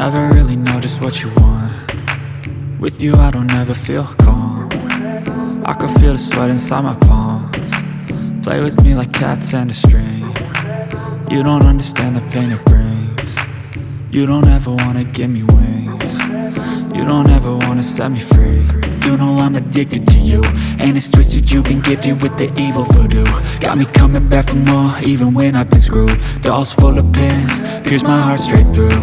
never really know just what you want. With you I don't ever feel calm. I can feel the sweat inside my palms. Play with me like cats and a string. You don't understand the pain it brings. You don't ever wanna give me wings. You don't ever wanna set me free. You know I'm addicted to you, and it's twisted, you've been gifted with the evil voodoo. Got me coming back for more, even when I've been screwed. Dolls full of pins, pierce my heart straight through.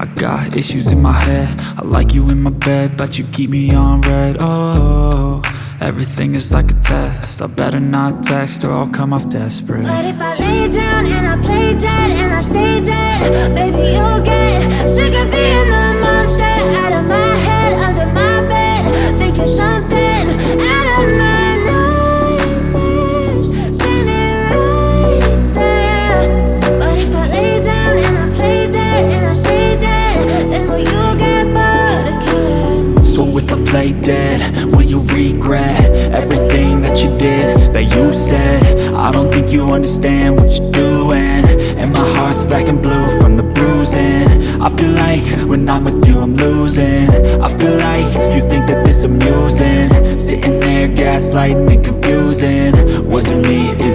I got issues in my head, I like you in my bed, but you keep me on red. Oh, everything is like a test, I better not text or I'll come off desperate. But if I lay down and I play dead and I stay dead, baby you'll get sick of being the monster out of my head, under my bed, thinking something out of my nightmares, standing right there. But if I lay down and I play dead and I stay dead, then will you get bored of killing? So if I play dead, will you regret everything that you did, that you said? I don't think you understand what you're doing, and my heart's black and blue from the bruising. I feel like when I'm with you I'm losing. I feel like you think that this amusing, sitting there gaslighting and confusing. Was it me?